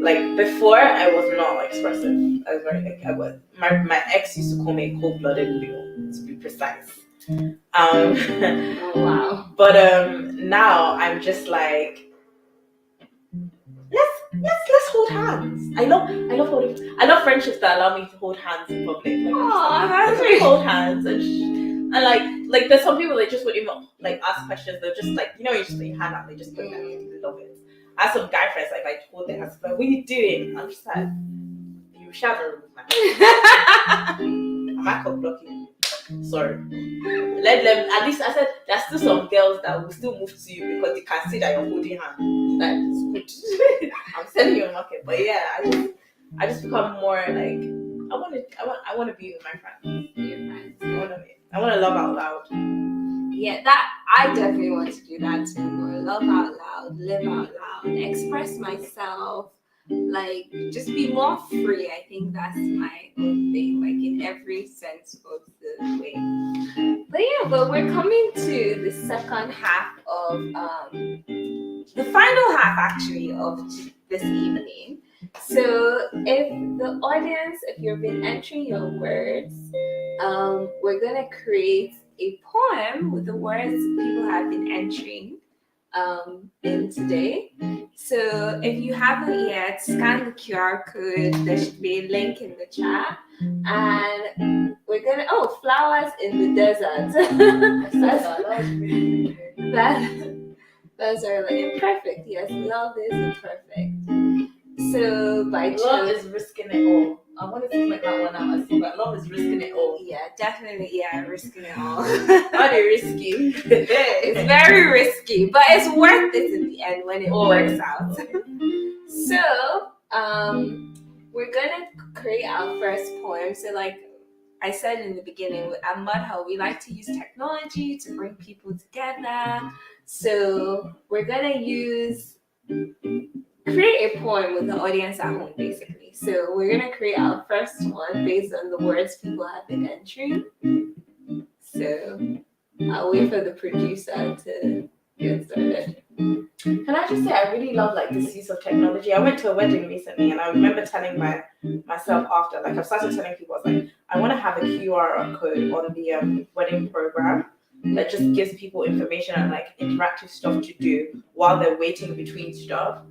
like, before I was not expressive. I was very like, I was my ex used to call me a cold-blooded Leo, to be precise. Oh, wow. But now I'm just like, let's hold hands. I love friendships that allow me to hold hands in public. Like, that's really hold hands and like there's some people that just wouldn't even like ask questions. They're just like, you just put your hand out, they just put it down. They love it. I have some guy friends like I hold their hands, like, what are you doing? I'm just like, you shall remove my hand. I'm not blocking. Sorry. Let them, at least I said there's still some girls that will still move to you because they can see that you're holding hands. That is good. I'm selling you a market. But yeah, I just become more like, I want to be with my friends. I want to love out loud. Yeah, that I definitely want to do that too. More love out loud, live out loud, express myself, like just be more free. I think that's my own thing, like in every sense of the way. But we're coming to the second half of the final half actually of this evening. So if you've been entering your words, we're gonna create a poem with the words people have been entering in today. So if you haven't yet, scan the QR code. There should be a link in the chat. And we're gonna flowers in the desert. Those are like imperfect. Yes, love is imperfect. So by love is risking it all. I wanted to point that one out. I saw that love is risking it all. Yeah, definitely. Yeah, risking it all. Very risky. It's very risky, but it's worth it in the end when it works out. So, we're gonna create our first poem. So, like I said in the beginning, at Mudhole, we like to use technology to bring people together. So, we're gonna create a poem with the audience at home, basically. So we're gonna create our first one based on the words people have been entering. So I'll wait for the producer to get started. Can I just say, I really love like this use of technology. I went to a wedding recently, and I remember telling myself after, like I've started telling people, I was like, I want to have a QR code on the wedding program that just gives people information and like interactive stuff to do while they're waiting between stuff.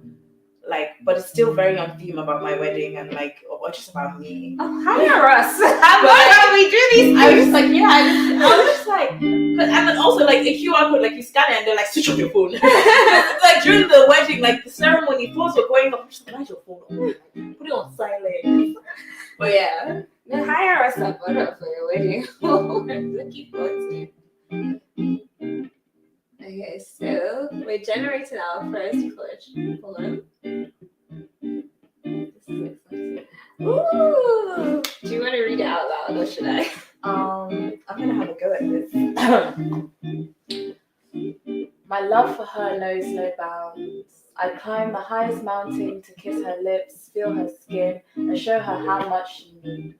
Like, but it's still very on theme about my wedding and like, or just about me. Oh, hire us! How we do these? I was just like, I was just like, and then also like a QR code, like you scan it and they're like, switch off your phone. Like during the wedding, like the ceremony, phones were going up. I'm just like, where's your phone on? Put it on silent. But yeah, then hire us up for your wedding. Looking forward to it. Okay, so we're generating our first poem. Ooh! Do you want to read it out loud or should I? I'm gonna have a go at this. My love for her knows no bounds. I'd climb the highest mountain to kiss her lips, feel her skin, and show her how much she means.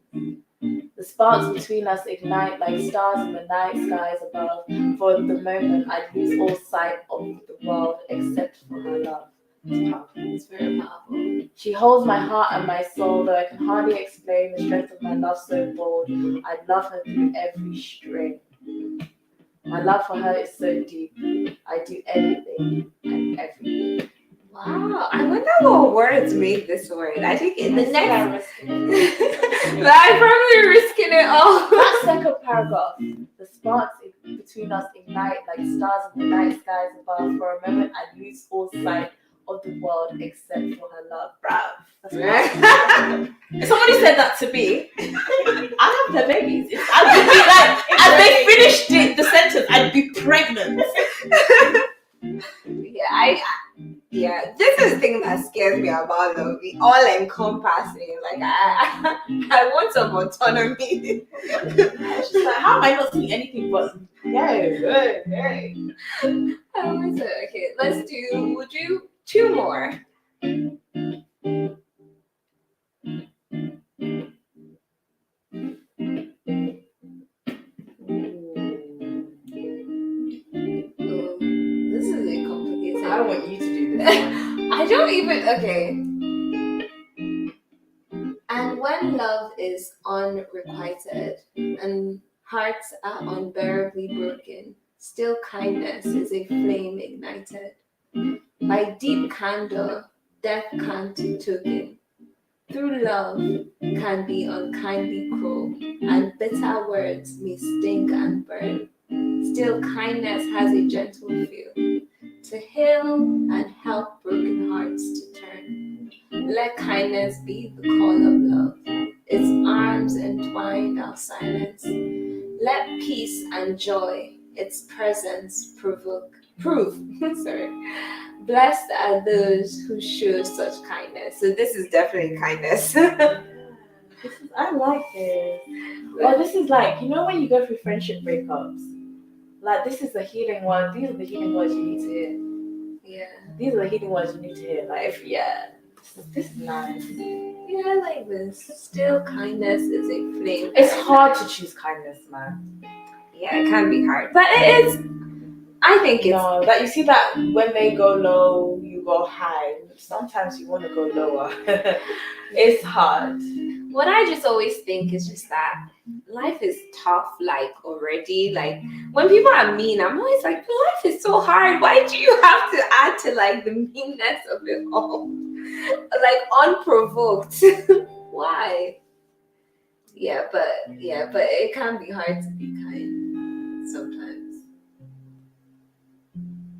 The sparks between us ignite like stars in the night skies above. For the moment, I'd lose all sight of the world except for her love. It's very powerful. She holds my heart and my soul, though I can hardly explain the strength of my love so bold. I'd love her through every string. My love for her is so deep. I'd do anything and everything. Wow, I wonder what words made this word. I think in the next I'm probably risking it all. That second paragraph, the sparks between us ignite like stars in the night skies above. For a moment, I lose all sight of the world except for her love. Bruv. That's right. If somebody said that to me, I have their babies. I'd be like, as they finished the sentence, I'd be pregnant. Yeah, this is the thing that scares me about love. The all-encompassing. Like I want some autonomy. It's just like, how am I not seeing anything but yay? Okay, we'll do two more. This is a complicated. I want you to do this. I don't even. Okay. And when love is unrequited and hearts are unbearably broken, still kindness is a flame ignited. By deep candor, death can't be token. Through love can be unkindly cruel, and bitter words may sting and burn. Still kindness has a gentle feel to heal and help broken hearts to turn. Let kindness be the call of love, its arms entwined our silence. Let peace and joy its presence prove. Sorry. Blessed are those who show such kindness. So this is definitely kindness. I like this. Well, this is like, you know when you go through friendship breakups? Like, this is the healing one. These are the healing words you need to hear. Yeah. These are the healing words you need to hear. Like, this is nice. Yeah, I like this. Still, kindness is a flame. It's hard to choose kindness, man. Yeah, it can be hard. But it is. I think it's. No, that you see that when they go low, you go high. Sometimes you want to go lower. It's hard. What I just always think is just that life is tough, like already. Like when people are mean, I'm always like, life is so hard. Why do you have to add to like the meanness of it all? Like unprovoked. Why? Yeah, but it can be hard to be kind sometimes.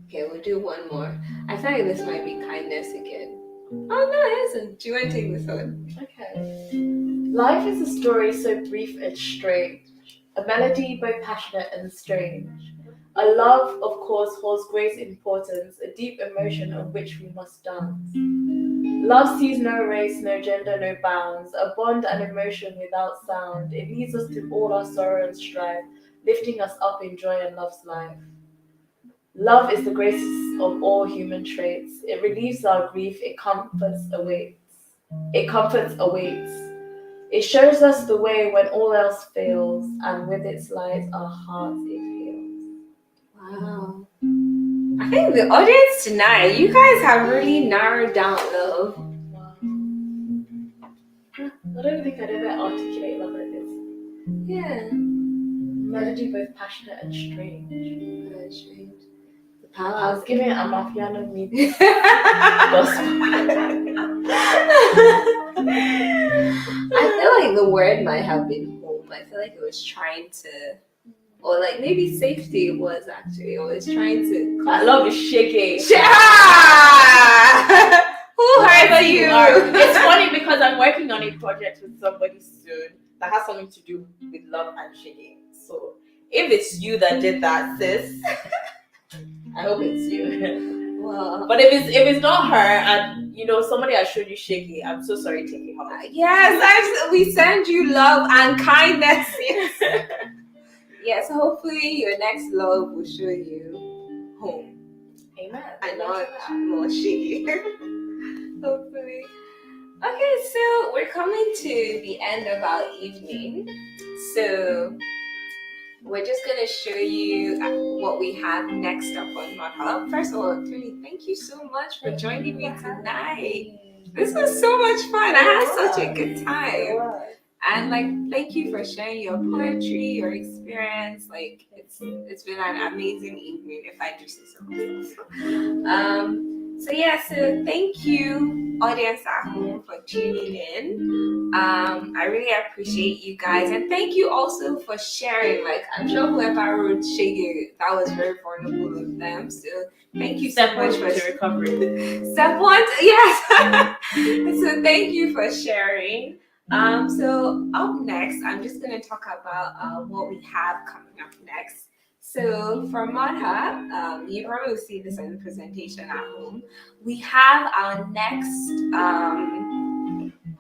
Okay, we'll do one more. I feel like this might be kindness again. Oh no, it isn't. Do you want to take this one? Okay. Life is a story so brief and strange, a melody both passionate and strange. A love, of course, holds great importance, a deep emotion on which we must dance. Love sees no race, no gender, no bounds, a bond and emotion without sound. It leads us through all our sorrow and strife, lifting us up in joy and love's life. Love is the greatest of all human traits. It relieves our grief, it comforts, awaits. It shows us the way when all else fails, and with its light our hearts it heals. Wow. I think the audience tonight, you guys have really narrowed down love. Wow. I don't think I'd ever articulate love like this. Yeah. Melody both passionate and strange. Strange. I was giving Amapiano meet I feel like the word might have been home. I feel like it was trying to, or like maybe safety was actually. It was trying to. That love is shaking. Who hurt you? It's funny because I'm working on a project with somebody soon that has something to do with love and shaking. So if it's you that did that, sis, I hope it's you. Wow. But if it's not her, and you know somebody has showed you shaky, I'm so sorry. Take it home. Yes, we send you love and kindness. Yes, hopefully your next love will show you home. Amen. I know it's more shaky. Hopefully. Okay, so we're coming to the end of our evening. So we're just going to show you what we have next up on Mod Hub. First of all, Tony, thank you so much for joining me tonight. This was so much fun. I had such a good time. And like, thank you for sharing your poetry, your experience. Like, it's been an amazing evening, if I do say so myself. So thank you, audience at home, for tuning in. I really appreciate you guys, and thank you also for sharing. Like, I'm sure whoever wrote Shege, that was very vulnerable of them. So thank you so much for recovery. Step one, yes. So thank you for sharing. So up next, I'm just going to talk about what we have coming up next. So for Madha, you probably will see this in the presentation at home. We have our next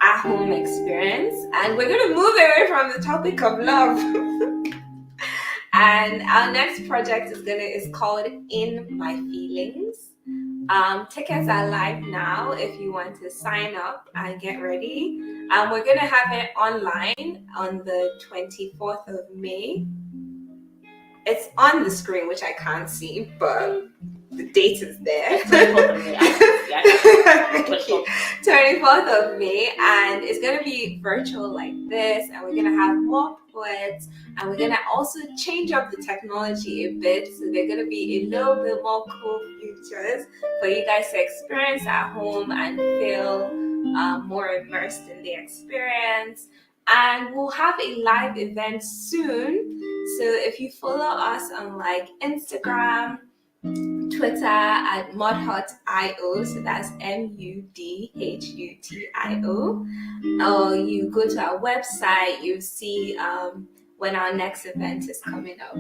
at home experience, and we're going to move away from the topic of love. And our next project is called In My Feelings. Tickets are live now if you want to sign up and get ready. We're going to have it online on the 24th of May. It's on the screen, which I can't see, but the date is there. 24th of May. 24th of May, and it's going to be virtual like this, and we're going to have more poets, and we're going to also change up the technology a bit, so they're going to be a little bit more cool features for you guys to experience at home and feel more immersed in the experience. And we'll have a live event soon, so if you follow us on like Instagram, Twitter at mudhut.io, so that's MUDHUTIO, or you go to our website, you see when our next event is coming up.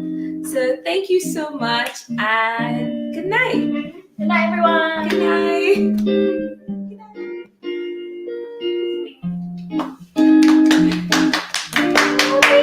So thank you so much, and good night. Good night, everyone. Good night.